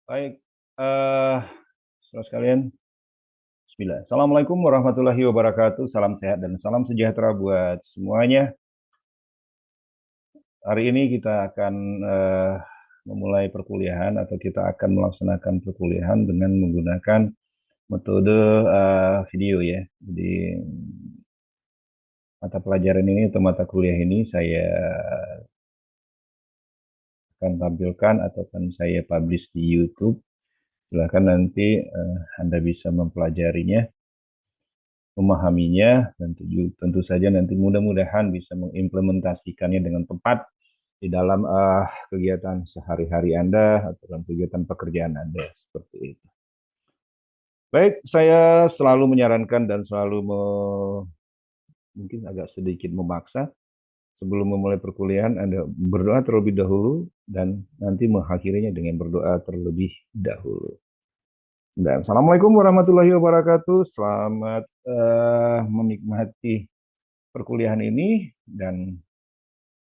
Baik, saudara sekalian, Bismillah. Assalamualaikum warahmatullahi wabarakatuh. Salam sehat dan salam sejahtera buat semuanya. Hari ini kita akan memulai perkuliahan atau kita akan melaksanakan perkuliahan dengan menggunakan metode video ya. Jadi mata pelajaran ini atau mata kuliah ini saya akan tampilkan atau akan saya publish di YouTube. Silahkan nanti Anda bisa mempelajarinya, memahaminya, dan tentu saja nanti mudah-mudahan bisa mengimplementasikannya dengan tepat di dalam kegiatan sehari-hari Anda atau dalam kegiatan pekerjaan Anda seperti itu. Baik, saya selalu menyarankan dan selalu mungkin agak sedikit memaksa sebelum memulai perkuliahan Anda berdoa terlebih dahulu dan nanti mengakhirinya dengan berdoa terlebih dahulu. Dan Assalamualaikum warahmatullahi wabarakatuh. Selamat menikmati perkuliahan ini dan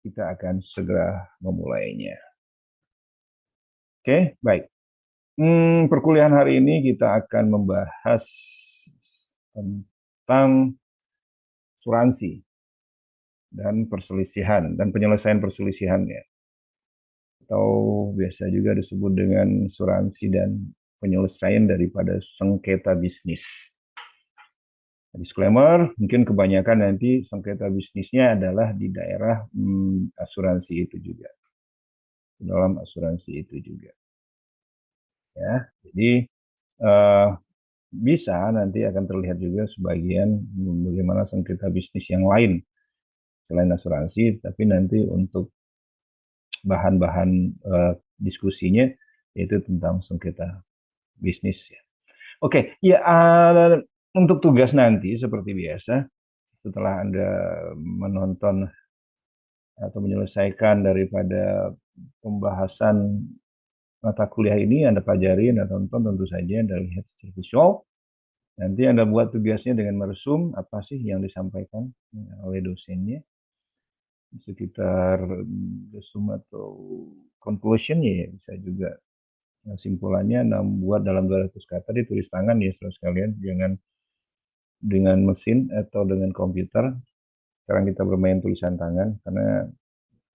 kita akan segera memulainya. Oke, baik. Perkuliahan hari ini kita akan membahas tentang asuransi dan perselisihan dan penyelesaian perselisihannya. Atau biasa juga disebut dengan asuransi dan penyelesaian daripada sengketa bisnis. Disclaimer, mungkin kebanyakan nanti sengketa bisnisnya adalah di daerah asuransi itu juga. Dalam asuransi itu juga. Ya, jadi bisa nanti akan terlihat juga sebagian bagaimana sengketa bisnis yang lain selain asuransi, tapi nanti untuk bahan-bahan diskusinya yaitu tentang sengketa bisnis ya. Oke, ya untuk tugas nanti seperti biasa setelah Anda menonton atau menyelesaikan daripada pembahasan mata kuliah ini, Anda pelajari, Anda tonton tentu saja, Anda lihat secara visual. Nanti Anda buat tugasnya dengan meresum apa sih yang disampaikan oleh dosennya. Sekitar resume atau conclusion ya bisa juga. Simpulannya buat dalam 200 kata ditulis tangan ya saudara sekalian, jangan dengan mesin atau dengan komputer. Sekarang kita bermain tulisan tangan karena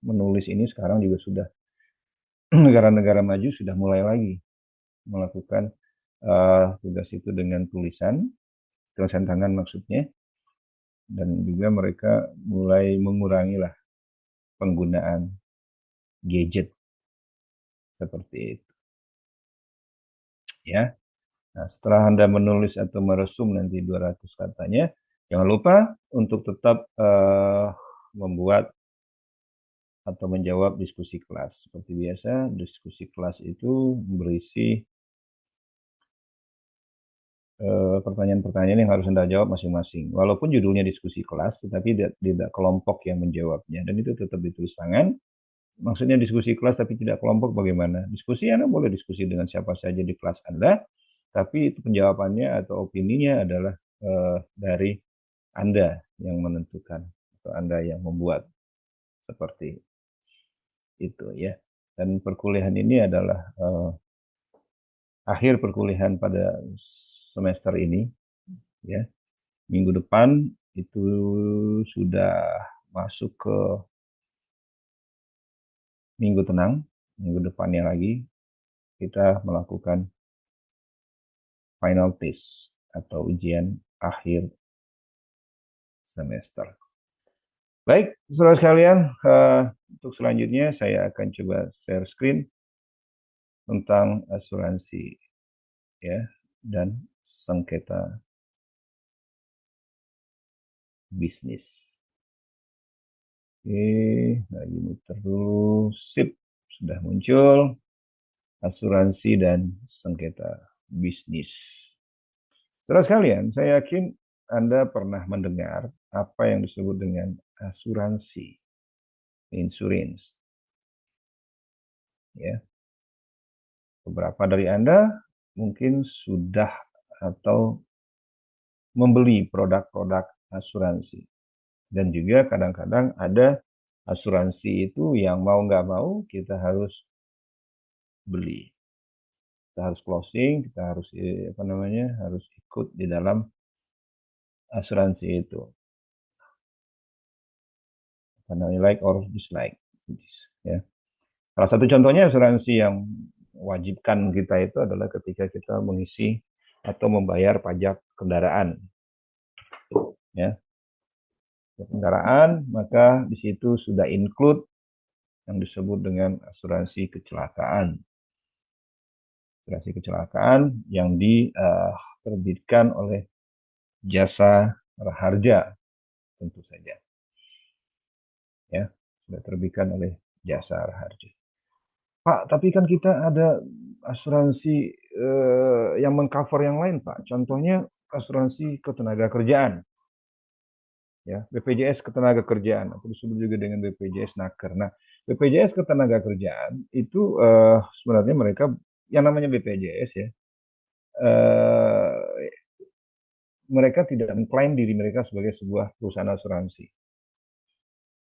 menulis ini sekarang juga sudah negara-negara maju sudah mulai lagi melakukan tugas itu dengan tulisan tangan maksudnya, dan juga mereka mulai mengurangi lah penggunaan gadget seperti itu ya. Nah, setelah Anda menulis atau meresum nanti 200 katanya, jangan lupa untuk tetap membuat atau menjawab diskusi kelas. Seperti biasa, diskusi kelas itu berisi pertanyaan-pertanyaan yang harus Anda jawab masing-masing. Walaupun judulnya diskusi kelas, tetapi tidak kelompok yang menjawabnya. Dan itu tetap ditulis tangan. Maksudnya diskusi kelas tapi tidak kelompok bagaimana? Diskusi Anda boleh diskusi dengan siapa saja di kelas Anda, tapi itu penjawabannya atau opininya adalah dari Anda yang menentukan atau Anda yang membuat seperti itu ya. Dan perkuliahan ini adalah akhir perkuliahan pada semester ini ya. Minggu depan itu sudah masuk ke minggu tenang. Minggu depannya lagi kita melakukan final test atau ujian akhir semester. Baik, saudara sekalian, untuk selanjutnya saya akan coba share screen tentang asuransi ya dan sengketa bisnis. Oke, lagi muter dulu. Sip, sudah muncul asuransi dan sengketa bisnis. Terus kalian, saya yakin Anda pernah mendengar apa yang disebut dengan asuransi, insurance. Ya, beberapa dari Anda mungkin sudah atau membeli produk-produk asuransi. Dan juga kadang-kadang ada asuransi itu yang mau nggak mau kita harus beli. kita harus closing, kita harus apa namanya, harus ikut di dalam asuransi itu. Karena like or dislike, ya. Salah satu contohnya asuransi yang wajibkan kita itu adalah ketika kita mengisi atau membayar pajak kendaraan, ya. Kendaraan, maka di situ sudah include yang disebut dengan asuransi kecelakaan. Asuransi kecelakaan yang diterbitkan oleh Jasa Raharja, tentu saja. Ya, sudah terbitkan oleh Jasa Raharja. Pak, tapi kan kita ada asuransi yang mengcover yang lain, Pak. Contohnya asuransi ketenaga kerjaan, ya, BPJS Ketenagakerjaan atau disebut juga dengan BPJS Naker. Nah, BPJS Ketenagakerjaan itu sebenarnya mereka yang namanya BPJS, ya, eh, mereka tidak mengklaim diri mereka sebagai sebuah perusahaan asuransi,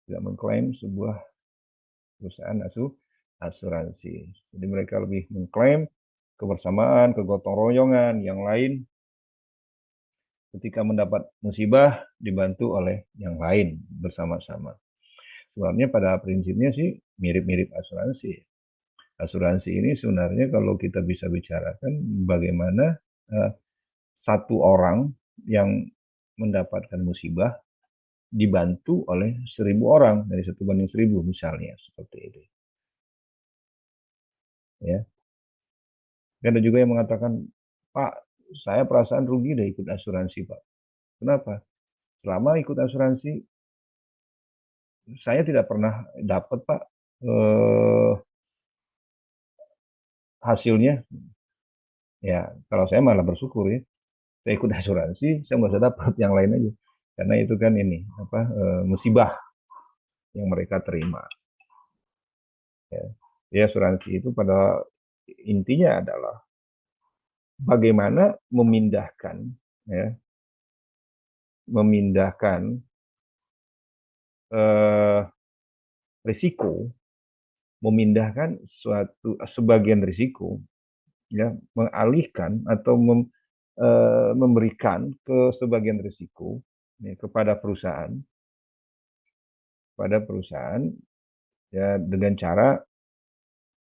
tidak mengklaim sebuah perusahaan asuransi. Jadi mereka lebih mengklaim kebersamaan, kegotong royongan yang lain ketika mendapat musibah dibantu oleh yang lain bersama-sama. Sebenarnya pada prinsipnya sih mirip-mirip asuransi. Asuransi ini sebenarnya kalau kita bisa bicarakan bagaimana uh, satu orang yang mendapatkan musibah dibantu oleh 1.000 orang dari 1 banding 1.000 misalnya seperti itu. Ya, dan ada juga yang mengatakan, Pak, saya perasaan rugi deh ikut asuransi, Pak. Kenapa? Selama ikut asuransi saya tidak pernah dapat, Pak, hasilnya. Ya, kalau saya malah bersyukur, ya. Saya ikut asuransi, saya nggak usah dapat yang lain aja. Karena itu kan ini apa musibah yang mereka terima. Ya. Ya, asuransi itu pada intinya adalah bagaimana memindahkan, ya, memindahkan eh, risiko, memindahkan sebagian risiko, ya, mengalihkan atau memberikan ke sebagian risiko, ya, kepada perusahaan, ya, dengan cara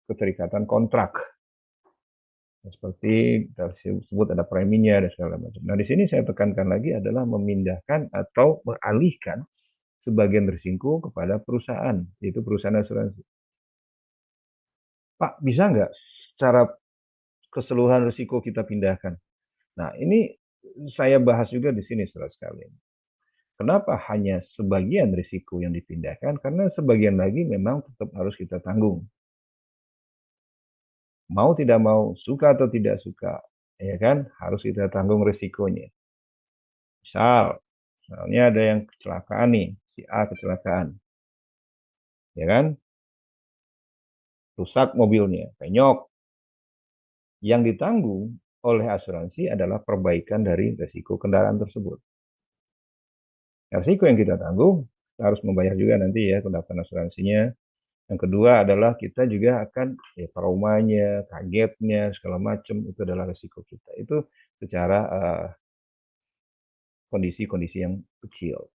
keterikatan kontrak. Seperti kita sebut ada preminya dan segala macam. Nah, di sini saya tekankan lagi adalah memindahkan atau mengalihkan sebagian risiko kepada perusahaan, yaitu perusahaan asuransi. Pak, bisa nggak secara keseluruhan risiko kita pindahkan? Nah, ini saya bahas juga di sini, saudara sekalian. Kenapa hanya sebagian risiko yang dipindahkan? Karena sebagian lagi memang tetap harus kita tanggung. Mau tidak mau, suka atau tidak suka, ya kan, harus kita tanggung risikonya. Misalnya ada yang kecelakaan nih, si A kecelakaan, ya kan, rusak mobilnya, penyok. Yang ditanggung oleh asuransi adalah perbaikan dari risiko kendaraan tersebut. Risiko yang kita tanggung, kita harus membayar juga nanti ya pendapatan asuransinya. Yang kedua adalah kita juga akan ya, traumanya, kagetnya, segala macam itu adalah risiko kita. Itu secara kondisi-kondisi yang kecil.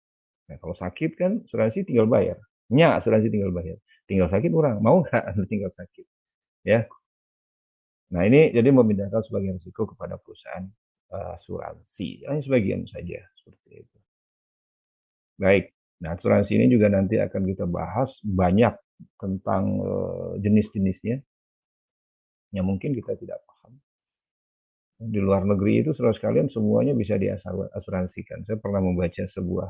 Nah, kalau sakit kan asuransi tinggal bayar. Asuransi tinggal bayar. Tinggal sakit orang, mau nggak tinggal sakit? Ya. Nah, ini jadi memindahkan sebagian risiko kepada perusahaan asuransi. Hanya sebagian saja seperti itu. Baik. Nah, asuransi ini juga nanti akan kita bahas banyak tentang jenis-jenisnya yang mungkin kita tidak paham. Di luar negeri itu saudara sekalian semuanya bisa diasuransikan. Saya pernah membaca sebuah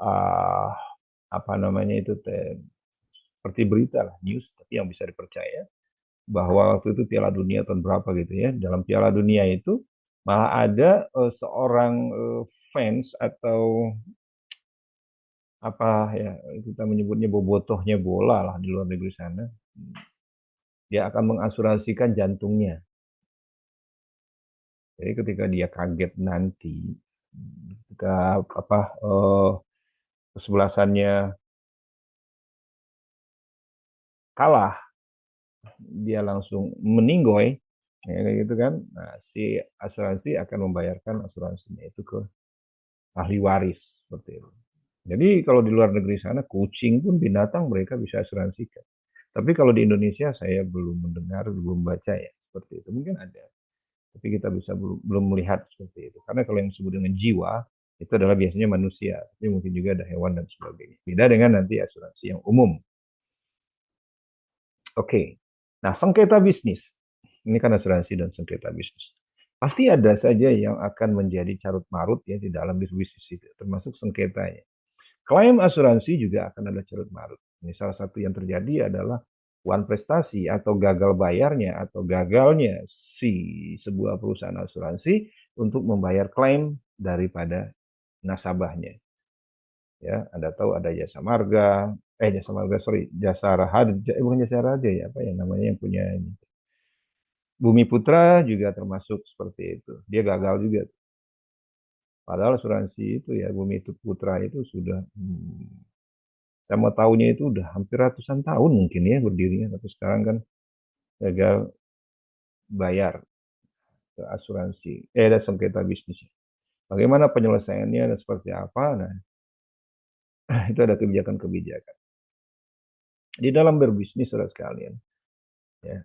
uh, apa namanya itu seperti berita lah, news, tapi yang bisa dipercaya bahwa waktu itu Piala Dunia tahun berapa gitu ya. Dalam Piala Dunia itu malah ada seorang fans atau apa ya kita menyebutnya bobotohnya bola lah di luar negeri sana. Dia akan mengasuransikan jantungnya. Jadi ketika dia kaget nanti, ketika apa kesebelasannya kalah, dia langsung meninggoy, Ya, kayak gitu kan. Nah, si asuransi akan membayarkan asuransinya itu ke ahli waris seperti itu. Jadi kalau di luar negeri sana kucing pun binatang mereka bisa asuransikan. Tapi kalau di Indonesia saya belum mendengar, belum baca ya seperti itu. Mungkin ada, tapi kita bisa belum melihat seperti itu. Karena kalau yang disebut dengan jiwa itu adalah biasanya manusia, tapi mungkin juga ada hewan dan sebagainya. Beda dengan nanti asuransi yang umum. Oke. Nah, sengketa bisnis. Ini kan asuransi dan sengketa bisnis. Pasti ada saja yang akan menjadi carut marut ya di dalam bisnis itu, termasuk sengketanya. Klaim asuransi juga akan ada carut marut. Ini salah satu yang terjadi adalah one prestasi atau gagal bayarnya atau gagalnya si sebuah perusahaan asuransi untuk membayar klaim daripada nasabahnya. Ya, Anda tahu ada jasa marga, sorry, jasa raharja, bukan jasa raharja ya, apa yang namanya yang punya ini. Bumi Putra juga termasuk seperti itu. Dia gagal juga. Padahal asuransi itu ya, Bumi Putra itu sudah saya mau tahunya itu udah hampir ratusan tahun mungkin ya berdirinya, tapi sekarang kan gagal bayar ke asuransi. Ada sengketa bisnis. Bagaimana penyelesaiannya dan seperti apa? Nah, itu ada kebijakan-kebijakan. Di dalam berbisnis, saudara sekalian, ya,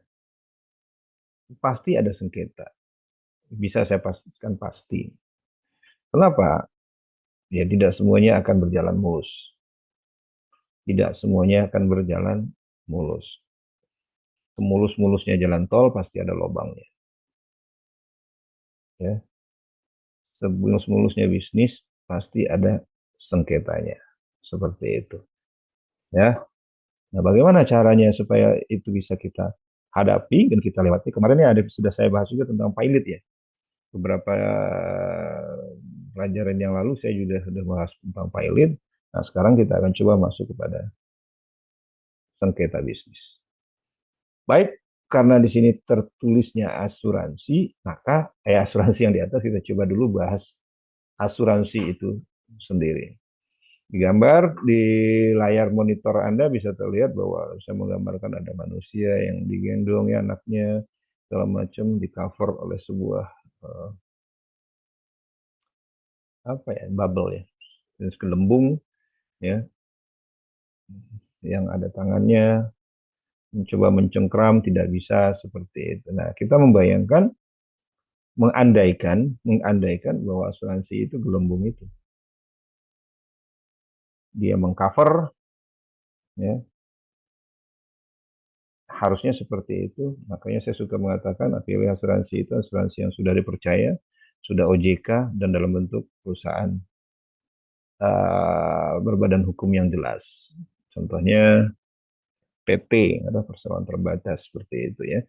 pasti ada sengketa. Bisa saya pastikan pasti. Kenapa? Ya, tidak semuanya akan berjalan mulus. Tidak semuanya akan berjalan mulus. Semulus-mulusnya jalan tol pasti ada lubangnya. Ya, semulus-mulusnya bisnis pasti ada sengketanya. Seperti itu. Ya. Nah, bagaimana caranya supaya itu bisa kita hadapi dan kita lewati? Kemarin ya ada sudah saya bahas juga tentang pilot ya. Beberapa pelajaran yang lalu saya juga sudah bahas tentang pilot. Nah, sekarang kita akan coba masuk kepada sengketa bisnis. Baik, karena di sini tertulisnya asuransi, maka asuransi yang di atas kita coba dulu bahas asuransi itu sendiri. Di gambar di layar monitor Anda bisa terlihat bahwa saya menggambarkan ada manusia yang digendong ya anaknya segala macam di cover oleh sebuah apa ya bubble ya, terus gelembung ya yang ada tangannya mencoba mencengkram tidak bisa seperti itu. Nah, kita mengandaikan bahwa asuransi itu gelembung itu dia mengcover ya harusnya seperti itu. Makanya saya suka mengatakan pilih asuransi itu asuransi yang sudah dipercaya, sudah OJK dan dalam bentuk perusahaan berbadan hukum yang jelas. Contohnya PT atau perseroan terbatas seperti itu ya.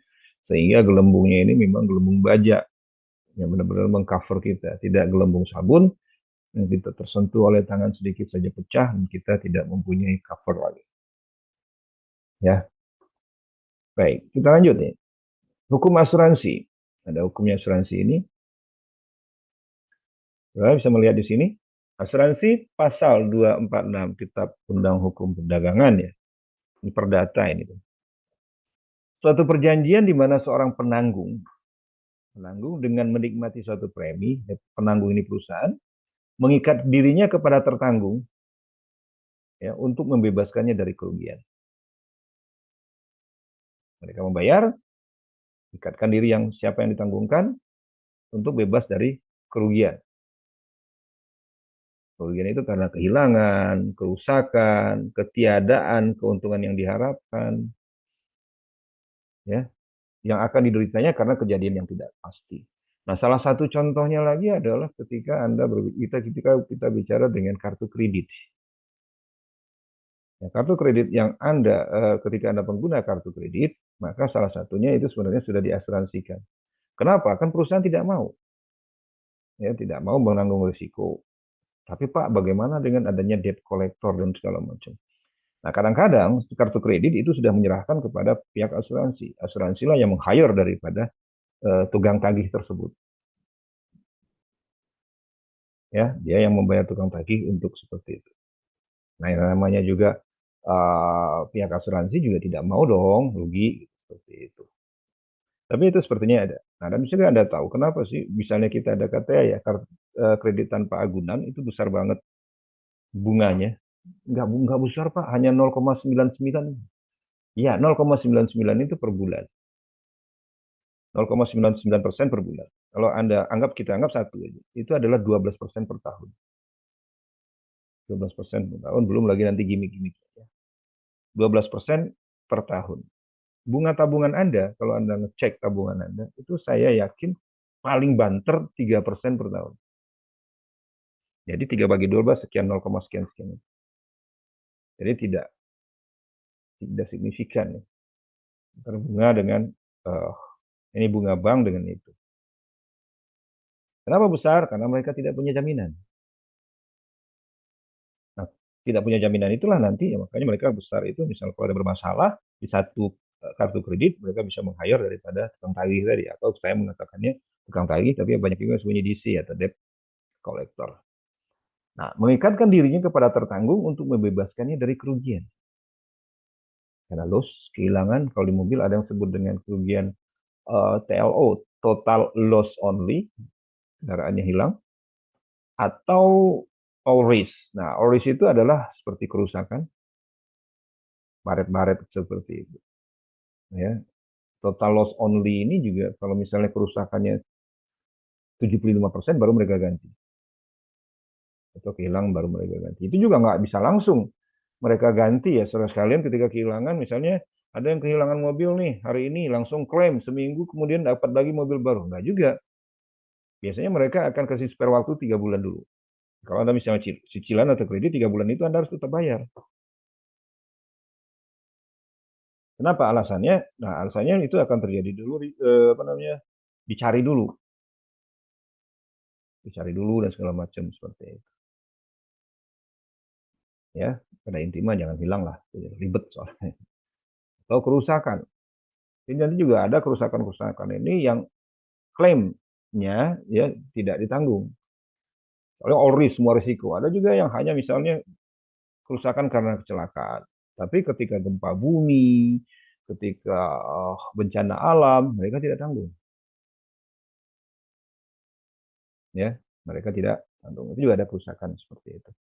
Sehingga gelembungnya ini memang gelembung baja yang benar-benar mengcover kita, tidak gelembung sabun yang kita tersentuh oleh tangan sedikit saja pecah dan kita tidak mempunyai cover lagi. Ya, baik, kita lanjut nih. Hukum asuransi. Ada hukumnya asuransi ini. Saudara bisa melihat di sini. Asuransi pasal 246 Kitab Undang Hukum Perdagangan ya. Ini perdata ini. Suatu perjanjian di mana seorang penanggung dengan menikmati suatu premi, penanggung ini perusahaan, mengikat dirinya kepada tertanggung ya untuk membebaskannya dari kerugian. Mereka membayar, ikatkan diri yang siapa yang ditanggungkan untuk bebas dari kerugian. Kerugian itu karena kehilangan, kerusakan, ketiadaan, keuntungan yang diharapkan, ya, yang akan dideritanya karena kejadian yang tidak pasti. Nah, salah satu contohnya lagi adalah ketika kita bicara dengan kartu kredit. Ya, kartu kredit yang ketika Anda pengguna kartu kredit, maka salah satunya itu sebenarnya sudah diasuransikan. Kenapa? Kan perusahaan tidak mau, ya, tidak mau menanggung risiko. Tapi Pak, bagaimana dengan adanya debt collector dan segala macam? Nah, kadang-kadang kartu kredit itu sudah menyerahkan kepada pihak asuransi. Asuransilah yang meng-hire daripada tukang tagih tersebut. Ya, dia yang membayar tukang tagih untuk seperti itu. Nah, yang namanya juga pihak asuransi juga tidak mau dong rugi seperti itu. Tapi itu sepertinya ada. Nah, dan misalnya Anda tahu kenapa sih misalnya kita ada KTA ya, kredit tanpa agunan itu besar banget bunganya. Nggak besar Pak, hanya 0,99. Ya, 0,99 itu per bulan. 0,99% per bulan. Kalau Anda kita anggap satu aja. Itu adalah 12% per tahun. 12% per tahun, belum lagi nanti gimmick-gimmick. 12% per tahun. Bunga tabungan Anda, kalau Anda ngecek tabungan Anda, itu saya yakin paling banter 3% per tahun. Jadi 3 bagi 12 sekian 0, sekian sekian. Jadi tidak signifikan ya. Berbunga dengan uh, ini bunga bank dengan itu. Kenapa besar? Karena mereka tidak punya jaminan. Nah, tidak punya jaminan itulah nanti ya, makanya mereka besar itu misalnya kalau ada bermasalah di satu kartu kredit mereka bisa meng-hire daripada tukang tagih tadi, atau saya mengatakannya tukang tagih tapi banyak juga sembunyi DC atau debt collector. Nah, mengikatkan dirinya kepada tertanggung untuk membebaskannya dari kerugian. Karena loss, kehilangan, kalau di mobil ada yang sebut dengan kerugian TLO, total loss only, kendaraannya hilang, atau all risk. Nah, all risk itu adalah seperti kerusakan, baret-baret seperti itu. Ya, total loss only ini juga kalau misalnya kerusakannya 75% baru mereka ganti. Atau kehilangan baru mereka ganti. Itu juga nggak bisa langsung mereka ganti ya, saudara sekalian. Ketika kehilangan, misalnya ada yang kehilangan mobil nih hari ini langsung klaim seminggu kemudian dapat lagi mobil baru, nggak juga. Biasanya mereka akan kasih spare waktu 3 bulan dulu. Kalau Anda misalnya cicilan atau kredit 3 bulan itu Anda harus tetap bayar. Kenapa alasannya? Nah, alasannya itu akan terjadi dulu, apa namanya, dicari dulu, dan segala macam seperti itu. Ya, pada intinya jangan hilang lah, ribet soalnya. Atau kerusakan. Ini nanti juga ada kerusakan-kerusakan ini yang klaimnya ya tidak ditanggung. Soalnya all risk, semua risiko. Ada juga yang hanya misalnya kerusakan karena kecelakaan. Tapi ketika gempa bumi, ketika bencana alam, mereka tidak tanggung. Ya, mereka tidak tanggung. Itu juga ada kerusakan seperti itu.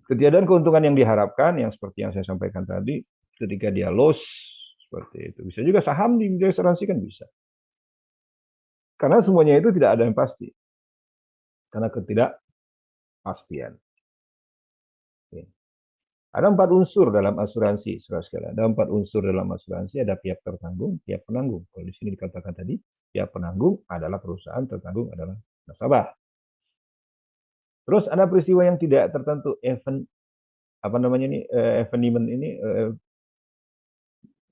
Ketiadaan keuntungan yang diharapkan, yang seperti yang saya sampaikan tadi, ketika dia loss, seperti itu. Bisa juga saham di asuransi kan bisa. Karena semuanya itu tidak ada yang pasti. Karena ketidakpastian. Oke. Ada 4 unsur dalam asuransi, saudara sekalian. Ada 4 unsur dalam asuransi, ada pihak tertanggung, pihak penanggung. Kalau di sini dikatakan tadi, pihak penanggung adalah perusahaan, tertanggung adalah nasabah. Terus ada peristiwa yang tidak tertentu, event apa namanya ini, evenement ini,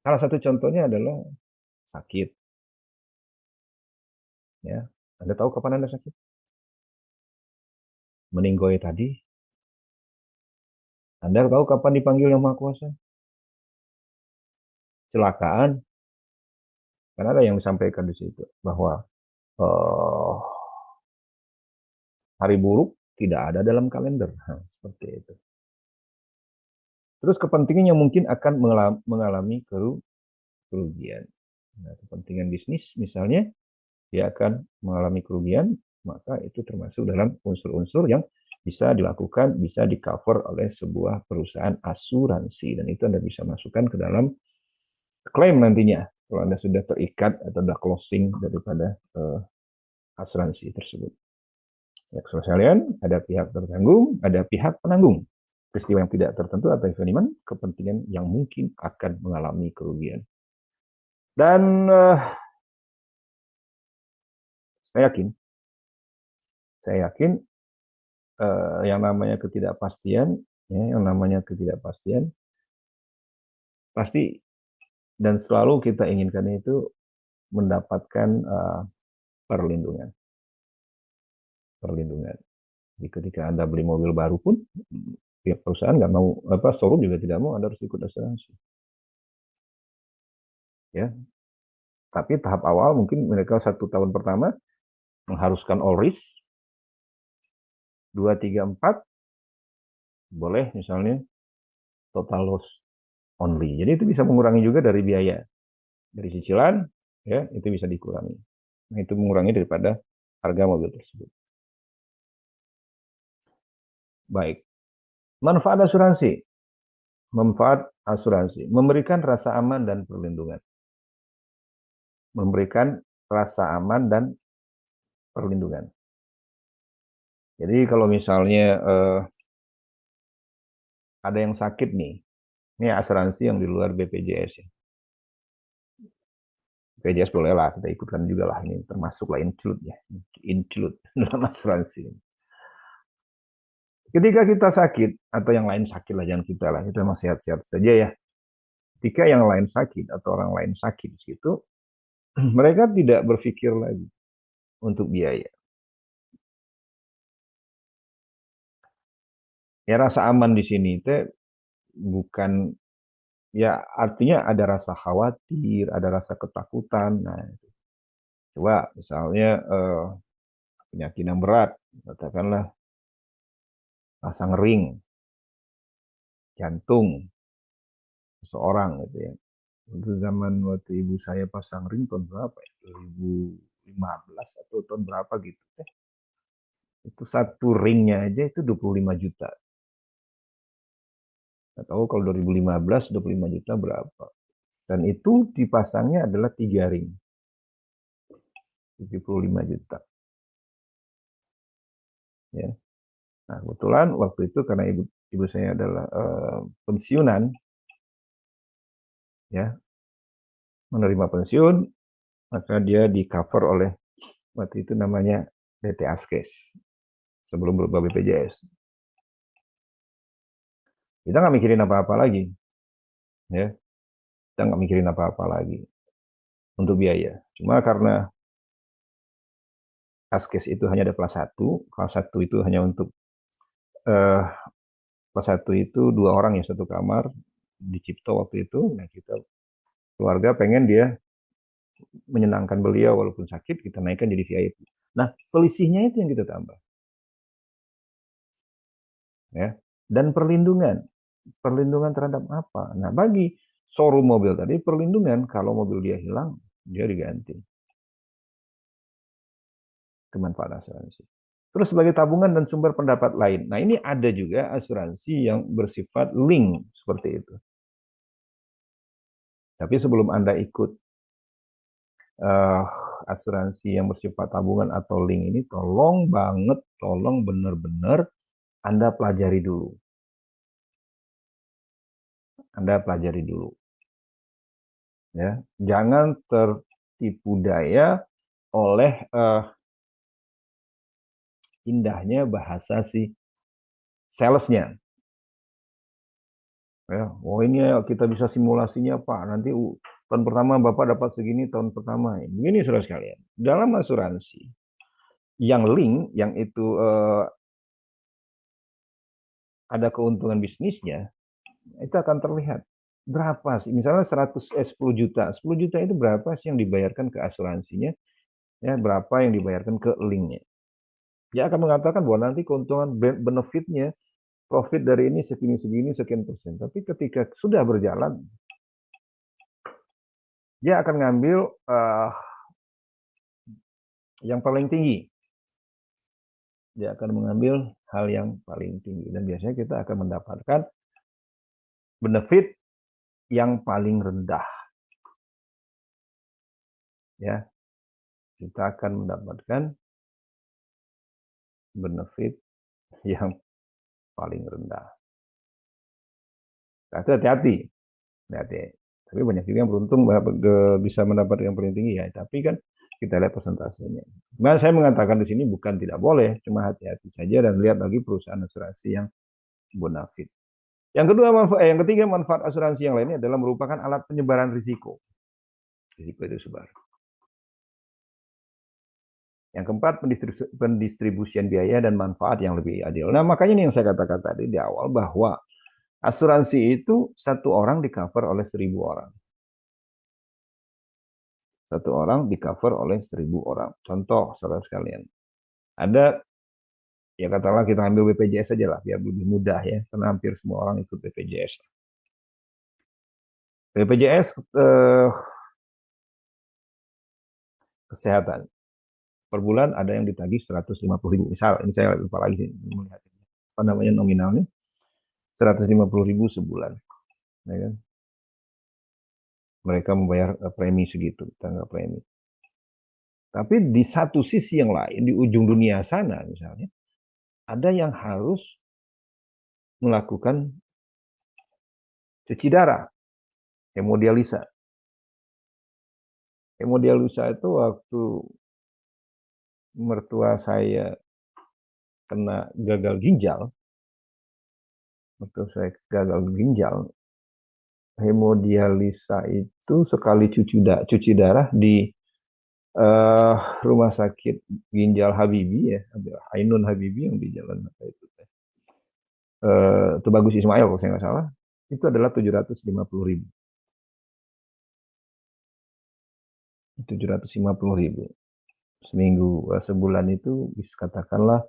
salah satu contohnya adalah sakit. Ya, Anda tahu kapan Anda sakit? Meninggoy tadi. Anda tahu kapan dipanggil Yang Maha Kuasa? Kecelakaan. Karena ada yang disampaikan di situ bahwa uh, hari buruk tidak ada dalam kalender. Nah, seperti itu. Terus kepentingan yang mungkin akan mengalami kerugian. Nah, kepentingan bisnis misalnya dia akan mengalami kerugian, maka itu termasuk dalam unsur-unsur yang bisa dilakukan, bisa di-cover oleh sebuah perusahaan asuransi. Dan itu Anda bisa masukkan ke dalam klaim nantinya, kalau Anda sudah terikat atau sudah closing daripada asuransi tersebut. Ya, sekalian, ada pihak tertanggung, ada pihak penanggung. Peristiwa yang tidak tertentu atau event kepentingan yang mungkin akan mengalami kerugian. Dan saya yakin yang namanya ketidakpastian, ya, pasti dan selalu kita inginkan itu mendapatkan perlindungan. Jadi ketika Anda beli mobil baru pun, pihak perusahaan nggak mau, showroom juga tidak mau Anda harus ikut asuransi. Ya, tapi tahap awal mungkin mereka 1 tahun pertama mengharuskan all risk, 2, 3, 4 boleh misalnya total loss only. Jadi itu bisa mengurangi juga dari biaya. dari cicilan, ya itu bisa dikurangi. Nah, itu mengurangi daripada harga mobil tersebut. Baik, manfaat asuransi. Manfaat asuransi memberikan rasa aman dan perlindungan. Memberikan rasa aman dan perlindungan. Jadi kalau misalnya ada yang sakit nih, ini asuransi yang di luar BPJS ya. BPJS boleh lah kita ikutkan juga lah, ini termasuk lah include ya, include dalam asuransi. Ketika kita sakit atau yang lain sakit lah, jangan kita lah, kita masih sehat-sehat saja ya. Ketika yang lain sakit atau orang lain sakit di situ, mereka tidak berpikir lagi untuk biaya. Ya rasa aman di sini teh bukan, ya artinya ada rasa khawatir, ada rasa ketakutan. Nah, coba misalnya penyakit yang berat, katakanlah pasang ring, jantung seseorang gitu ya. Itu zaman waktu ibu saya pasang ring tahun berapa ya? 2015 atau tahun berapa gitu. Itu satu ringnya aja itu 25 juta. Nggak tahu kalau 2015 25 juta berapa. Dan itu dipasangnya adalah 3 ring. 75 juta. Ya. Nah, kebetulan waktu itu karena ibu saya adalah pensiunan, ya, menerima pensiun, maka dia di cover oleh waktu itu namanya DT Askes sebelum berubah BPJS. Kita nggak mikirin apa-apa lagi, ya, kita nggak mikirin apa-apa lagi untuk biaya. Cuma karena Askes itu hanya ada kelas 1 itu hanya untuk eh, kelas 1 itu 2 orang ya satu kamar di Cipto waktu itu. Nah, kita keluarga pengen dia menyenangkan beliau walaupun sakit, kita naikkan jadi VIP. Nah, selisihnya itu yang kita tambah, ya. Dan perlindungan, perlindungan terhadap apa? Nah, bagi showroom mobil tadi perlindungan kalau mobil dia hilang, dia diganti. Kemanfaatan asuransi. Terus sebagai tabungan dan sumber pendapat lain. Nah, ini ada juga asuransi yang bersifat link seperti itu. Tapi sebelum Anda ikut uh, asuransi yang bersifat tabungan atau link ini, tolong banget, tolong benar-benar Anda pelajari dulu. Anda pelajari dulu. Ya, jangan tertipu daya oleh indahnya bahasa si salesnya. Ya, oh ini ya kita bisa simulasinya Pak. Nanti tahun pertama Bapak dapat segini tahun pertama. Begini saudara sekalian. Dalam asuransi yang link, yang itu ada keuntungan bisnisnya, itu akan terlihat berapa sih. Misalnya 10 juta. 10 juta itu berapa sih yang dibayarkan ke asuransinya? Ya, berapa yang dibayarkan ke linknya? Dia akan mengatakan bahwa nanti keuntungan benefitnya, profit dari ini segini-segini sekian persen. Tapi ketika sudah berjalan, dia akan ngambil yang paling tinggi. Dia akan mengambil hal yang paling tinggi. Dan biasanya kita akan mendapatkan benefit yang paling rendah. Ya, kita akan mendapatkan benefit yang paling rendah. Tapi hati-hati. Tapi banyak juga yang beruntung bisa mendapatkan yang paling tinggi ya. Tapi kan kita lihat persentasenya. Nah, saya mengatakan di sini bukan tidak boleh, cuma hati-hati saja dan lihat lagi perusahaan asuransi yang bonafit. Yang kedua, yang ketiga manfaat asuransi yang lainnya adalah merupakan alat penyebaran risiko. Risiko itu sebar. Yang keempat, pendistribusian biaya dan manfaat yang lebih adil. Nah, makanya ini yang saya katakan tadi di awal bahwa asuransi itu satu orang di cover oleh 1.000 orang. Satu orang di cover oleh 1.000 orang. Contoh, saudara sekalian. Ada, ya katakanlah kita ambil BPJS saja lah, biar lebih mudah ya, karena hampir semua orang ikut BPJS. BPJS kesehatan. Per bulan ada yang ditagih 150.000. Misal, ini saya lupa lagi melihat apa namanya nominalnya, 150.000 sebulan. Ya kan? Mereka membayar premi segitu, tangga premi. Tapi di satu sisi yang lain, di ujung dunia sana misalnya, ada yang harus melakukan cuci darah, hemodialisa. Hemodialisa itu waktu mertua saya kena gagal ginjal, hemodialisa itu sekali cuci darah di uh, rumah sakit ginjal Habibie ya, Ainun Habibie yang di jalan apa itu, Tubagus Ismail kalau saya nggak salah, itu adalah 750.000. 750.000 seminggu, sebulan itu bisa katakanlah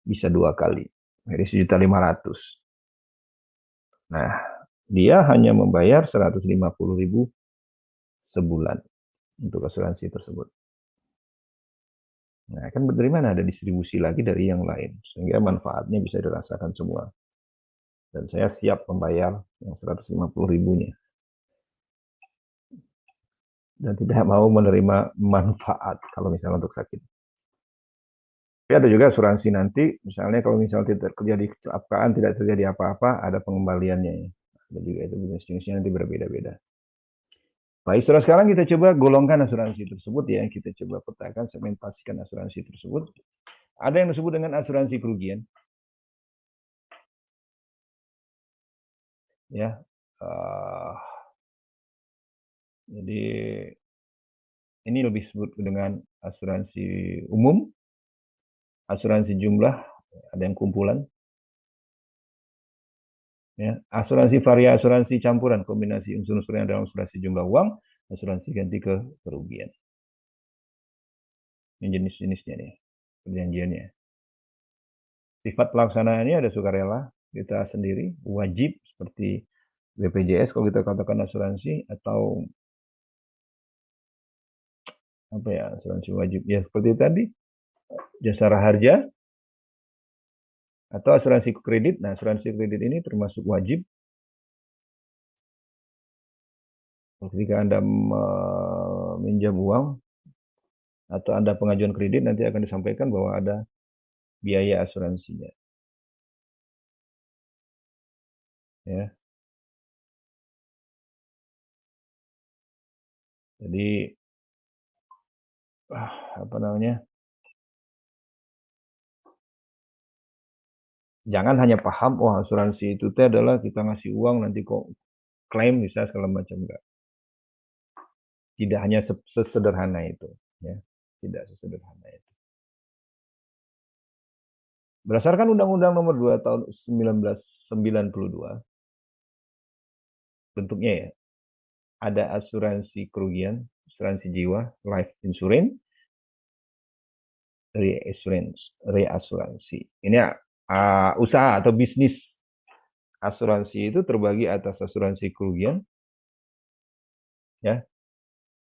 bisa 2 kali, jadi 1.500.000. Nah, dia hanya membayar 150.000 sebulan untuk asuransi tersebut. Nah, kan dari mana ada distribusi lagi dari yang lain, sehingga manfaatnya bisa dirasakan semua. Dan saya siap membayar yang 150.000-nya. Dan tidak mau menerima manfaat kalau misalnya untuk sakit. Tapi ada juga asuransi nanti, misalnya kalau misalnya tidak terjadi kecelakaan, tidak terjadi apa-apa, ada pengembaliannya. Ada juga itu jenis-jenisnya nanti berbeda-beda. Baik, sekarang kita coba golongkan asuransi tersebut ya. Kita coba petakan, segmentasikan asuransi tersebut. Ada yang disebut dengan asuransi kerugian. Ya, jadi ini lebih disebut dengan asuransi umum, asuransi jumlah, ada yang kumpulan. Ya, asuransi varia, asuransi campuran, kombinasi unsur-unsur yang dalam asuransi jumlah uang, asuransi ganti kerugian. Ini jenis-jenisnya nih, perjanjiannya. Sifat pelaksanaannya ada sukarela, kita sendiri, wajib seperti BPJS kalau kita katakan asuransi, atau apa ya, asuransi wajib ya seperti tadi, jasara harja, atau asuransi kredit. Nah, asuransi kredit ini termasuk wajib. Ketika Anda meminjam uang atau Anda pengajuan kredit, nanti akan disampaikan bahwa ada biaya asuransinya. Ya. Jadi apa namanya? Jangan hanya paham, oh asuransi itu adalah kita ngasih uang nanti kok klaim bisa segala macam, enggak. Tidak hanya sesederhana itu, ya. Tidak sesederhana itu. Berdasarkan Undang-Undang Nomor 2 Tahun 1992, bentuknya ya, ada asuransi kerugian, asuransi jiwa, life insurance, reasuransi. Ini usaha atau bisnis asuransi itu terbagi atas asuransi kerugian, ya.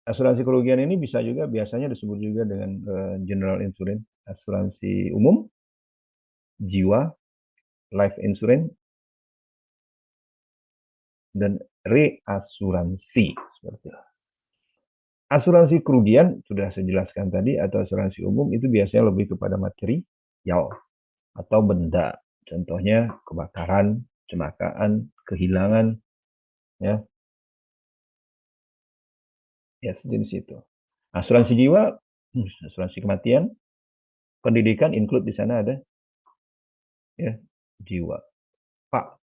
Asuransi kerugian ini bisa juga biasanya disebut juga dengan general insurance, asuransi umum, jiwa, life insurance, dan reasuransi seperti itu. Asuransi kerugian sudah saya jelaskan tadi, atau asuransi umum itu biasanya lebih kepada material atau benda. Contohnya kebakaran, kecelakaan, kehilangan, ya, ya sejenis itu. Asuransi jiwa, asuransi kematian, pendidikan include di sana ada, ya, jiwa. Pak,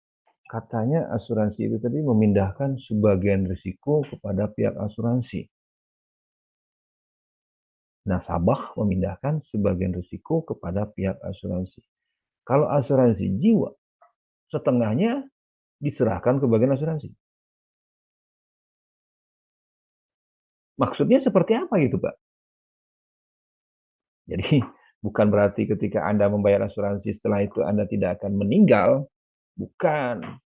katanya asuransi itu tadi memindahkan sebagian risiko kepada pihak asuransi. Nasabah memindahkan sebagian risiko kepada pihak asuransi. Kalau asuransi jiwa, setengahnya diserahkan ke bagian asuransi. Maksudnya seperti apa gitu, Pak? Jadi bukan berarti ketika Anda membayar asuransi setelah itu Anda tidak akan meninggal. Bukan.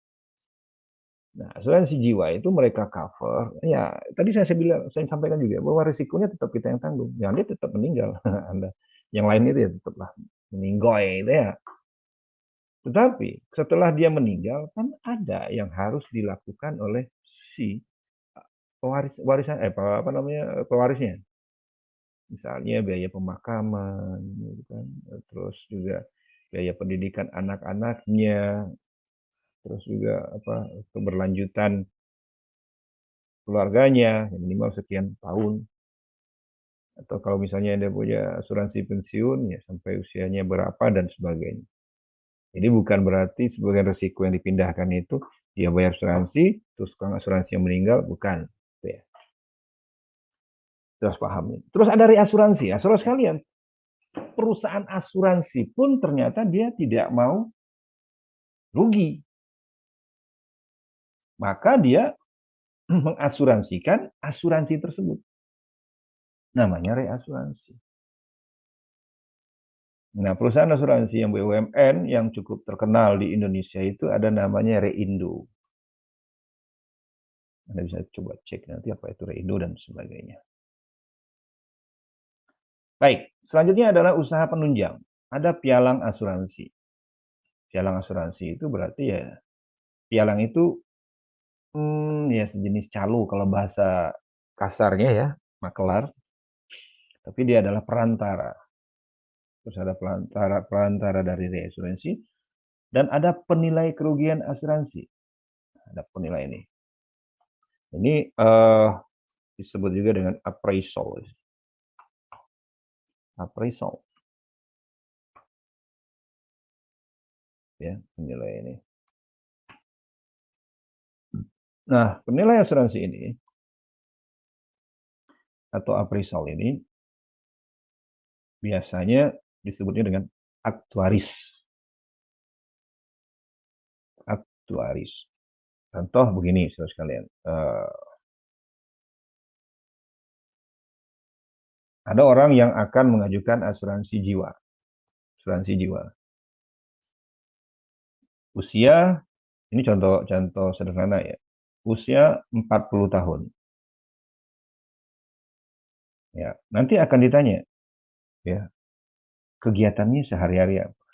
Nah, asuransi jiwa itu mereka cover. Ya, tadi saya sampaikan juga bahwa risikonya tetap kita yang tanggung. Yang dia tetap meninggal. Anda, yang lain itu ya tetaplah meninggoy itu ya. Tetapi setelah dia meninggal kan ada yang harus dilakukan oleh si warisan apa namanya pewarisnya. Misalnya biaya pemakaman, gitu kan. Terus juga biaya pendidikan anak-anaknya, terus juga apa keberlanjutan keluarganya yang minimal sekian tahun, atau kalau misalnya dia punya asuransi pensiun ya sampai usianya berapa dan sebagainya. Jadi bukan berarti sebagian resiko yang dipindahkan itu dia bayar asuransi terus tukang asuransi yang meninggal, bukan. Itu ya. Terus paham. Terus ada reasuransi. Asuransi sekalian, perusahaan asuransi pun ternyata dia tidak mau rugi. Maka dia mengasuransikan asuransi tersebut. Namanya reasuransi. Nah, perusahaan asuransi yang BUMN yang cukup terkenal di Indonesia itu ada namanya Reindo. Anda bisa coba cek nanti apa itu Reindo dan sebagainya. Baik, selanjutnya adalah usaha penunjang. Ada pialang asuransi. Pialang asuransi itu berarti ya, pialang itu ya sejenis calo kalau bahasa kasarnya ya, makelar. Tapi dia adalah perantara. Terus ada perantara dari reasuransi dan ada penilai kerugian asuransi. Ada penilai ini. Ini disebut juga dengan appraisal. Appraisal. Ya, penilai ini. Nah, penilai asuransi ini atau appraisal ini biasanya disebutnya dengan aktuaris. Aktuaris. Contoh begini, saudara sekalian. Ada orang yang akan mengajukan asuransi jiwa. Asuransi jiwa. Usia, ini contoh sederhana ya. Usia 40 tahun. Ya, nanti akan ditanya, ya, kegiatannya sehari-hari apa?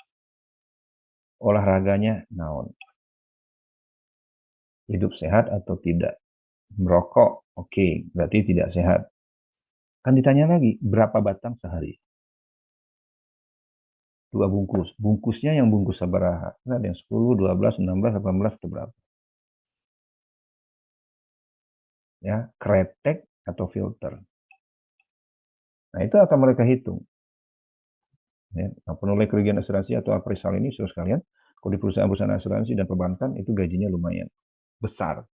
Olahraganya naon? Hidup sehat atau tidak? Merokok, oke, berarti tidak sehat. Kan ditanya lagi, berapa batang sehari? 2 bungkus. Bungkusnya yang bungkus sabaraha. Nah, ada yang 10, 12, 16, 18, atau berapa? Ya, kretek atau filter. Nah, itu akan mereka hitung. Ya, nah, penilai kerugian asuransi atau appraisal ini, saudara sekalian, kalau di perusahaan-perusahaan asuransi dan perbankan, itu gajinya lumayan besar.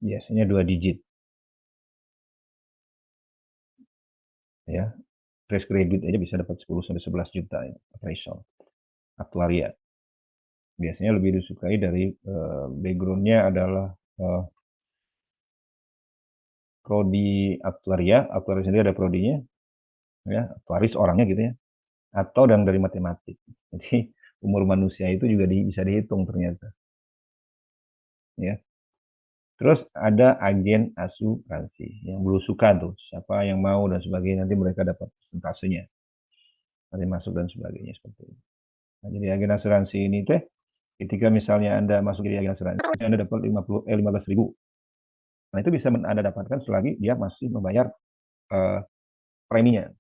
Biasanya 2 digit. Ya, fresh credit aja bisa dapat 10-11 juta ya, appraisal. Aktuaria. Biasanya lebih disukai dari background-nya adalah prodi aktuaria. Aktuaria sendiri ada prodinya, ya, aktuaris orangnya gitu ya. Atau dari matematik. Jadi umur manusia itu juga bisa dihitung ternyata. Ya. Terus ada agen asuransi yang belusukan tuh, siapa yang mau dan sebagainya, nanti mereka dapat persentasenya, nanti masuk dan sebagainya seperti itu. Nah, jadi agen asuransi ini teh, ketika misalnya Anda masuk jadi agen asuransi, Anda dapat 15.000. Nah, itu bisa Anda dapatkan selagi dia masih membayar uh, preminya.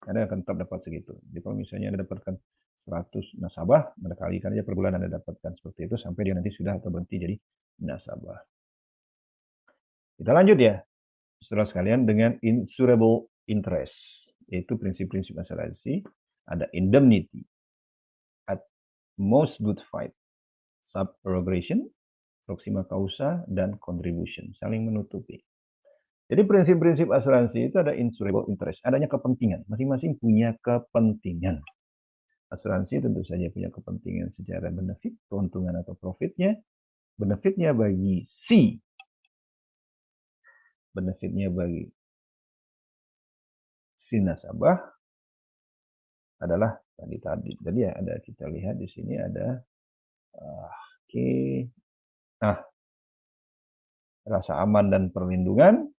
Anda akan tetap dapat segitu. Jadi kalau misalnya Anda dapatkan 100 nasabah, Anda kalikan aja per bulan Anda dapatkan seperti itu sampai dia nanti sudah atau berhenti jadi nasabah. Kita lanjut ya, saudara sekalian, dengan insurable interest, yaitu prinsip-prinsip asuransi. Ada indemnity, at most good fight, subrogation, proxima causa, dan contribution, saling menutupi. Jadi prinsip-prinsip asuransi itu ada insurable interest, adanya kepentingan, masing-masing punya kepentingan. Asuransi tentu saja punya kepentingan secara benefit, keuntungan atau profitnya. Benefitnya bagi si nasabah adalah tadi. Jadi ya ada, kita lihat di sini ada Oke. Nah, rasa aman dan perlindungan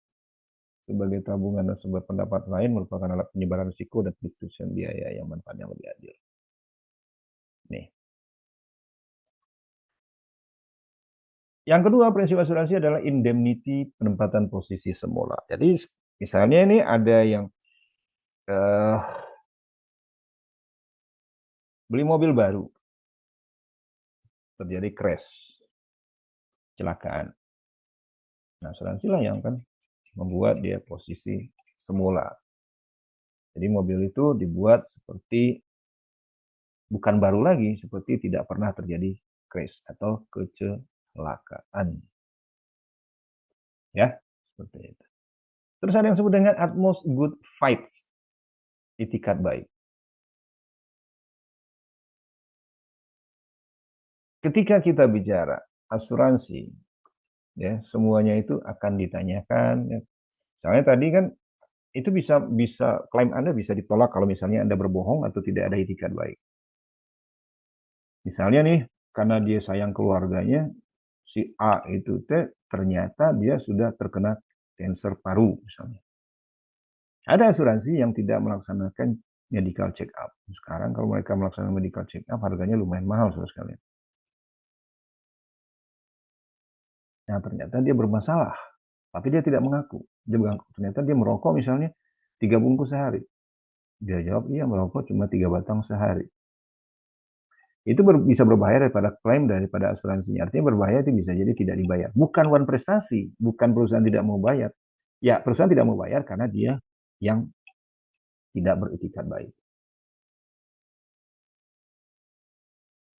sebagai tabungan dan sebuah pendapat lain merupakan alat penyebaran risiko dan distribusi biaya yang manfaatnya lebih adil. Nih. Yang kedua, prinsip asuransi adalah indemnity penempatan posisi semula. Jadi misalnya ini ada yang uh, beli mobil baru, terjadi crash, kecelakaan. Nah, asuransi lah yang kan membuat dia posisi semula. Jadi mobil itu dibuat seperti bukan baru lagi, seperti tidak pernah terjadi crash atau kecelakaan. Ya, seperti itu. Terus ada yang disebut dengan utmost good fights, itikat baik. Ketika kita bicara asuransi, ya semuanya itu akan ditanyakan. Ya. Soalnya tadi kan itu bisa klaim Anda bisa ditolak kalau misalnya Anda berbohong atau tidak ada itikat baik. Misalnya nih, karena dia sayang keluarganya, si A itu ternyata dia sudah terkena kanker paru misalnya. Ada asuransi yang tidak melaksanakan medical check up. Sekarang kalau mereka melaksanakan medical check up harganya lumayan mahal saudara sekalian. Nah, ternyata dia bermasalah, tapi dia tidak mengaku. Dia mengaku. Ternyata dia merokok misalnya 3 bungkus sehari. Dia jawab, iya merokok cuma 3 batang sehari. Itu bisa berbahaya daripada klaim daripada asuransinya. Artinya berbahaya itu bisa jadi tidak dibayar. Bukan one prestasi, bukan perusahaan tidak mau bayar. Ya, perusahaan tidak mau bayar karena dia yang tidak beretikat baik.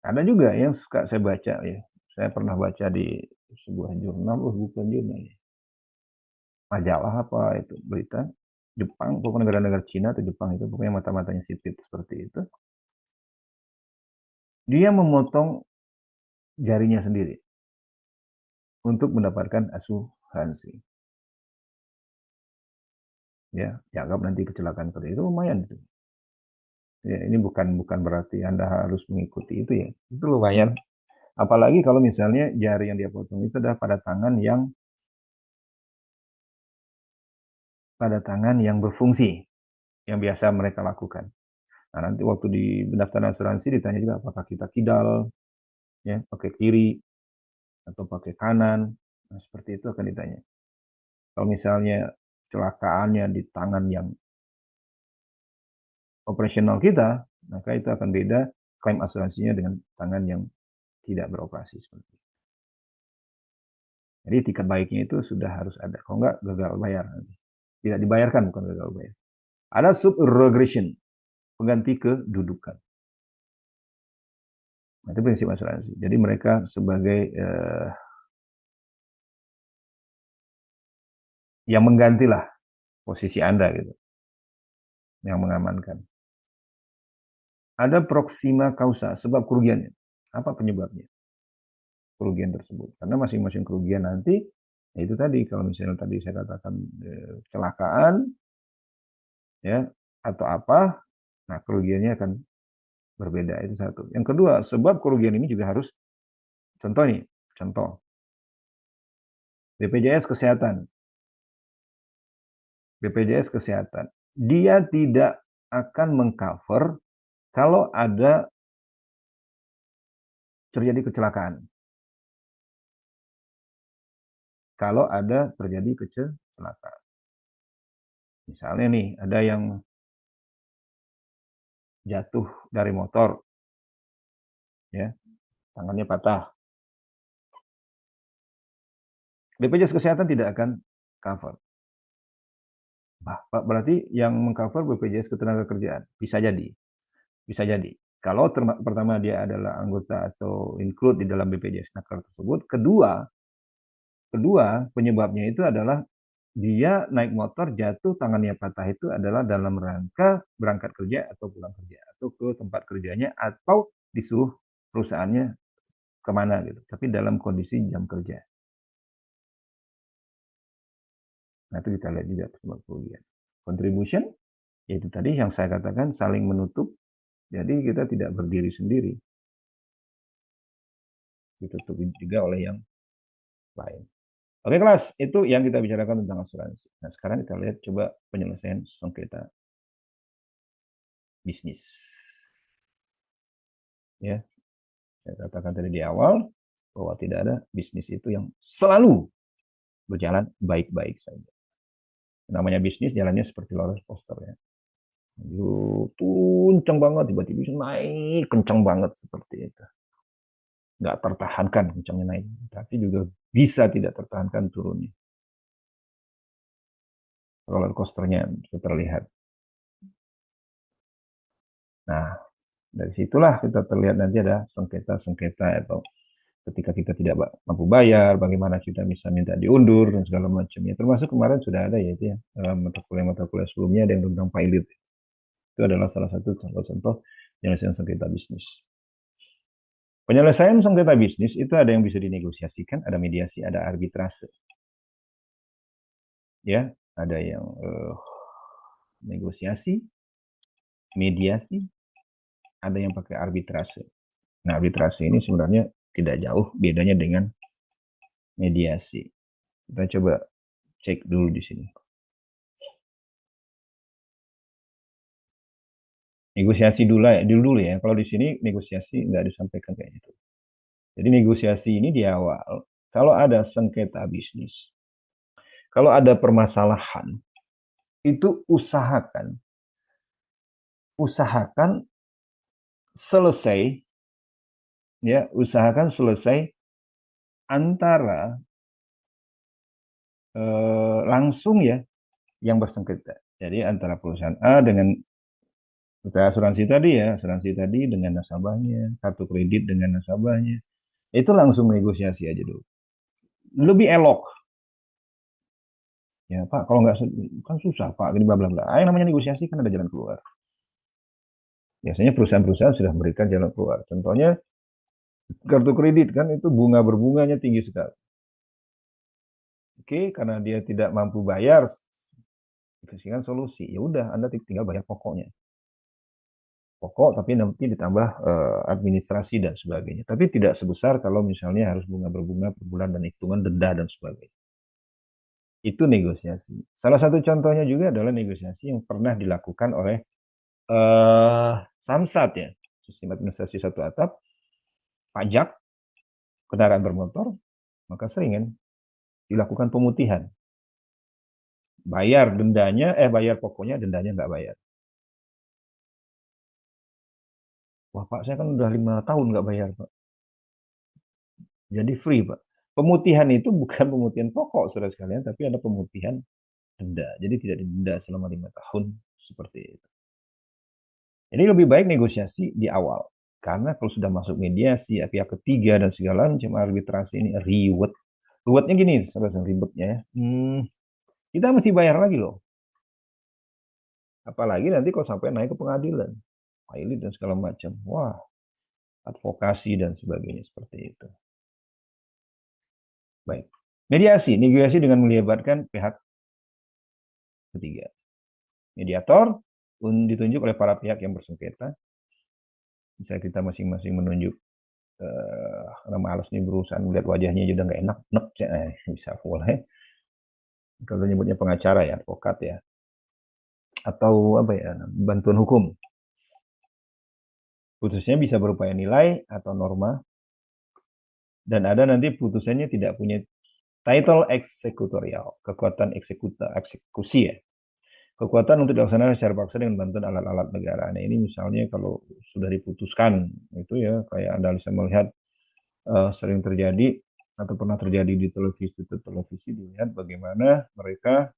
Ada juga yang suka saya baca ya. Saya pernah baca di sebuah jurnal, bukan jurnal ya. Majalah apa itu berita Jepang, pokoknya negara-negara Cina atau Jepang itu pokoknya mata-matanya sipit seperti itu. Dia memotong jarinya sendiri untuk mendapatkan asuransi. Ya, dianggap nanti kecelakaan kerja itu lumayan itu. Ya, ini bukan berarti Anda harus mengikuti itu ya. Itu lumayan. Apalagi kalau misalnya jari yang dia potong itu adalah pada tangan yang berfungsi, yang biasa mereka lakukan. Nah, nanti waktu di pendaftaran asuransi ditanya juga apakah kita kidal, ya, pakai kiri atau pakai kanan. Nah, seperti itu akan ditanya. Kalau misalnya celakaannya di tangan yang operasional kita, maka itu akan beda klaim asuransinya dengan tangan yang tidak beroperasi seperti itu. Jadi tiket baiknya itu sudah harus ada. Kalau enggak, gagal bayar. Tidak dibayarkan, bukan gagal bayar. Ada subrogation, pengganti kedudukan. Nah, itu prinsip asuransi. Jadi mereka sebagai yang menggantilah posisi Anda gitu, yang mengamankan. Ada proxima causa, sebab kerugiannya. Apa penyebabnya? Kerugian tersebut. Karena masing-masing kerugian nanti, ya itu tadi, kalau misalnya tadi saya katakan kecelakaan, ya atau apa, nah kerugiannya akan berbeda. Itu satu. Yang kedua, sebab kerugian ini juga harus, contoh nih, contoh, BPJS Kesehatan. BPJS Kesehatan. Dia tidak akan mengcover kalau ada terjadi kecelakaan. Kalau ada terjadi kecelakaan. Misalnya nih, ada yang jatuh dari motor, ya, tangannya patah. BPJS Kesehatan tidak akan cover. Berarti yang mengcover BPJS Ketenagakerjaan. Bisa jadi. Bisa jadi. Kalau pertama dia adalah anggota atau include di dalam BPJS Naker tersebut. Kedua penyebabnya itu adalah dia naik motor jatuh tangannya patah itu adalah dalam rangka berangkat kerja atau pulang kerja atau ke tempat kerjanya atau disuruh perusahaannya kemana gitu. Tapi dalam kondisi jam kerja. Nah itu kita lihat juga sebab kerugian. Contribution yaitu tadi yang saya katakan saling menutup. Jadi kita tidak berdiri sendiri. ditutupi juga oleh yang lain. Oke kelas, itu yang kita bicarakan tentang asuransi. Nah sekarang kita lihat coba penyelesaian sengketa bisnis. Ya, saya katakan tadi di awal bahwa tidak ada bisnis itu yang selalu berjalan baik-baik saja. Namanya bisnis jalannya seperti roller coaster ya. Kencang banget, tiba-tiba bisa naik kencang banget seperti itu. Nggak tertahankan kencangnya naik, tapi juga bisa tidak tertahankan turunnya. Roller coasternya bisa terlihat. Nah, dari situlah kita terlihat nanti ada sengketa-sengketa atau ketika kita tidak mampu bayar, bagaimana kita bisa minta diundur dan segala macamnya. Termasuk kemarin sudah ada ya itu ya mata kuliah sebelumnya ada yang tentang pilot. Itu adalah salah satu contoh-contoh penyelesaian sengketa bisnis. Penyelesaian sengketa bisnis itu ada yang bisa dinegosiasikan, ada mediasi, ada arbitrase. Ya, ada yang negosiasi, mediasi, ada yang pakai arbitrase. Nah, arbitrase ini sebenarnya tidak jauh bedanya dengan mediasi. Kita coba cek dulu di sini. Negosiasi dulu ya. Kalau di sini negosiasi nggak disampaikan kayak gitu. Jadi negosiasi ini di awal, kalau ada sengketa bisnis, kalau ada permasalahan, itu usahakan selesai, ya, usahakan selesai antara langsung ya yang bersengketa. Jadi antara perusahaan A dengan asuransi tadi ya, asuransi tadi dengan nasabahnya, kartu kredit dengan nasabahnya, itu langsung negosiasi aja dulu. Lebih elok. Ya Pak, kalau nggak kan susah Pak, ini bla bla bla. Yang namanya negosiasi kan ada jalan keluar. Biasanya perusahaan-perusahaan sudah memberikan jalan keluar. Contohnya kartu kredit kan itu bunga berbunganya tinggi sekali. Oke, karena dia tidak mampu bayar, dikasihkan solusi. Ya udah, Anda tinggal bayar pokoknya. Pokok tapi nanti ditambah administrasi dan sebagainya. Tapi tidak sebesar kalau misalnya harus bunga berbunga per bulan dan hitungan denda dan sebagainya. Itu negosiasi. Salah satu contohnya juga adalah negosiasi yang pernah dilakukan oleh Samsat ya, sistem administrasi satu atap, pajak, kendaraan bermotor, maka sering kan dilakukan pemutihan. Bayar dendanya, bayar pokoknya, dendanya nggak bayar. Wah Pak, saya kan udah 5 tahun nggak bayar Pak. Jadi free Pak. Pemutihan itu bukan pemutihan pokok saudara sekalian, tapi ada pemutihan denda. Jadi tidak didenda selama 5 tahun seperti itu. Jadi lebih baik negosiasi di awal. Karena kalau sudah masuk mediasi, pihak ketiga dan segala macam arbitrasi ini ribet. Ribetnya gini, saudara ribetnya ya. Kita mesti bayar lagi loh. Apalagi nanti kalau sampai naik ke pengadilan. Pilot dan segala macam. Wah, advokasi dan sebagainya seperti itu. Baik. Mediasi, negosiasi dengan melibatkan pihak ketiga. Mediator ditunjuk oleh para pihak yang bersengketa. Bisa kita masing-masing menunjuk karena malas nih berusaha melihat wajahnya juga nggak enak, bisa boleh. Kalau nyebutnya pengacara ya, advokat ya, atau apa ya, bantuan hukum. Putusnya bisa berupa nilai atau norma, dan ada nanti putusannya tidak punya title eksekutorial, kekuatan eksekusi ya. Kekuatan untuk dilaksanakan secara paksa dengan bantuan alat-alat negara. Nah ini misalnya kalau sudah diputuskan itu ya kayak Anda bisa melihat sering terjadi atau pernah terjadi di televisi dilihat bagaimana mereka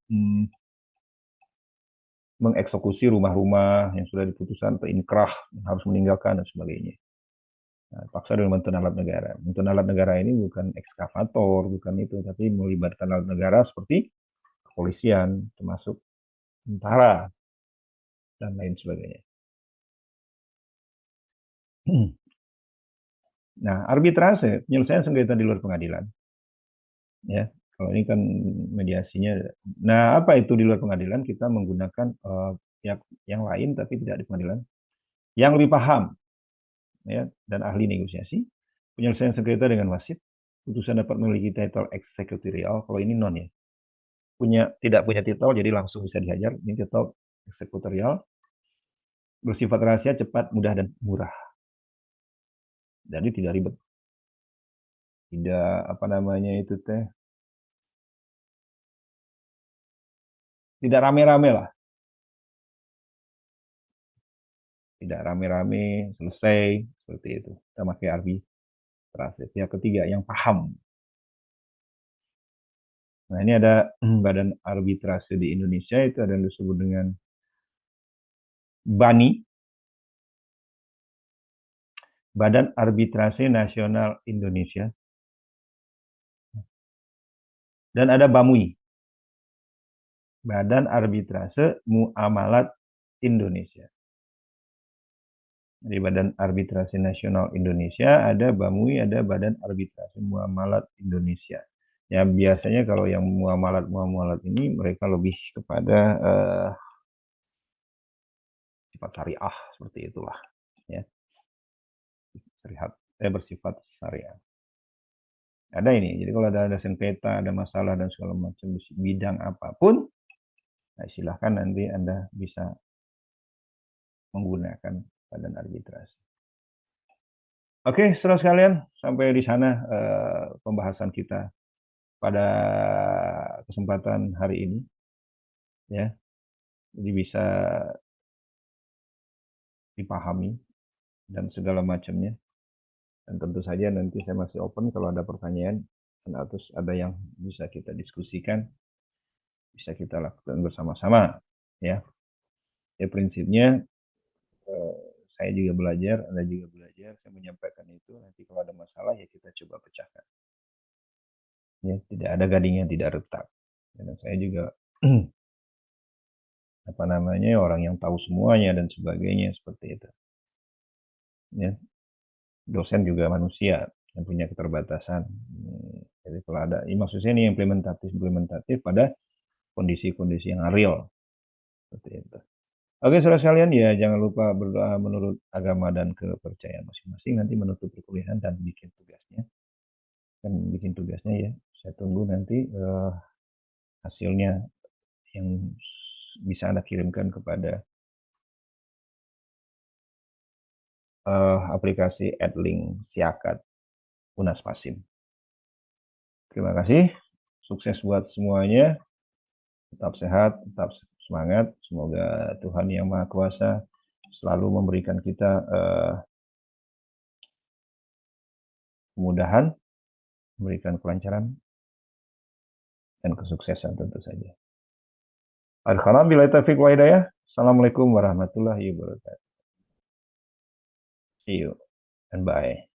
mengeksekusi rumah-rumah yang sudah diputuskan atau inkrah harus meninggalkan dan sebagainya. Nah, paksa dengan bantuan alat negara. Bantuan alat negara ini bukan ekskavator, bukan itu, tapi melibatkan alat negara seperti kepolisian, termasuk tentara dan lain sebagainya. Nah, arbitrase, penyelesaian sengketa di luar pengadilan. Ya, kalau ini kan mediasinya. Nah, apa itu di luar pengadilan? Kita menggunakan pihak yang lain tapi tidak di pengadilan, yang lebih paham ya dan ahli negosiasi Penyelesaian sengketa dengan wasit, putusan dapat memiliki title eksekutorial. Kalau ini non ya, tidak punya titel jadi langsung bisa dihajar. Ini titel eksekutorial, bersifat rahasia, cepat, mudah dan murah. Jadi tidak ribet, tidak apa namanya itu teh, tidak rame-rame lah, tidak rame-rame selesai seperti itu. Kita pakai arbitrase. Pihak ketiga yang paham. Nah ini ada badan arbitrase di Indonesia, itu ada yang disebut dengan BANI, Badan Arbitrase Nasional Indonesia, dan ada BAMUI, Badan Arbitrase Muamalat Indonesia. Di Badan Arbitrase Nasional Indonesia ada BAMUI, ada Badan Arbitrase Muamalat Indonesia. Ya biasanya kalau yang muamalat ini mereka lebih kepada sifat syariah seperti itulah, ya. Bersifat syariah. Ada ini. Jadi kalau ada sengketa, ada masalah dan segala macam bidang apapun, nah silahkan nanti Anda bisa menggunakan badan arbitrase. Oke, saudara sekalian, sampai di sana pembahasan kita pada kesempatan hari ini, ya. Jadi bisa dipahami dan segala macamnya. Dan tentu saja nanti saya masih open kalau ada pertanyaan atau ada yang bisa kita diskusikan, bisa kita lakukan bersama-sama, ya. Ya prinsipnya saya juga belajar, Anda juga belajar, saya menyampaikan itu, nanti kalau ada masalah ya kita coba pecahkan. Ya, tidak ada gading yang tidak retak. Dan saya juga apa namanya orang yang tahu semuanya dan sebagainya seperti itu. Ya, dosen juga manusia yang punya keterbatasan. Jadi kalau ada, maksudnya ini implementatif pada kondisi-kondisi yang real seperti itu. Oke, saudara sekalian, ya jangan lupa berdoa menurut agama dan kepercayaan masing-masing. Nanti menutup perkuliahan dan bikin tugasnya. Ya. Saya tunggu nanti hasilnya yang bisa Anda kirimkan kepada aplikasi Adlink Siakat Unas Pasim. Terima kasih. Sukses buat semuanya. Tetap sehat, tetap semangat. Semoga Tuhan Yang Maha Kuasa selalu memberikan kita kemudahan, memberikan kelancaran, dan kesuksesan tentu saja. Assalamualaikum warahmatullahi wabarakatuh. See you and bye.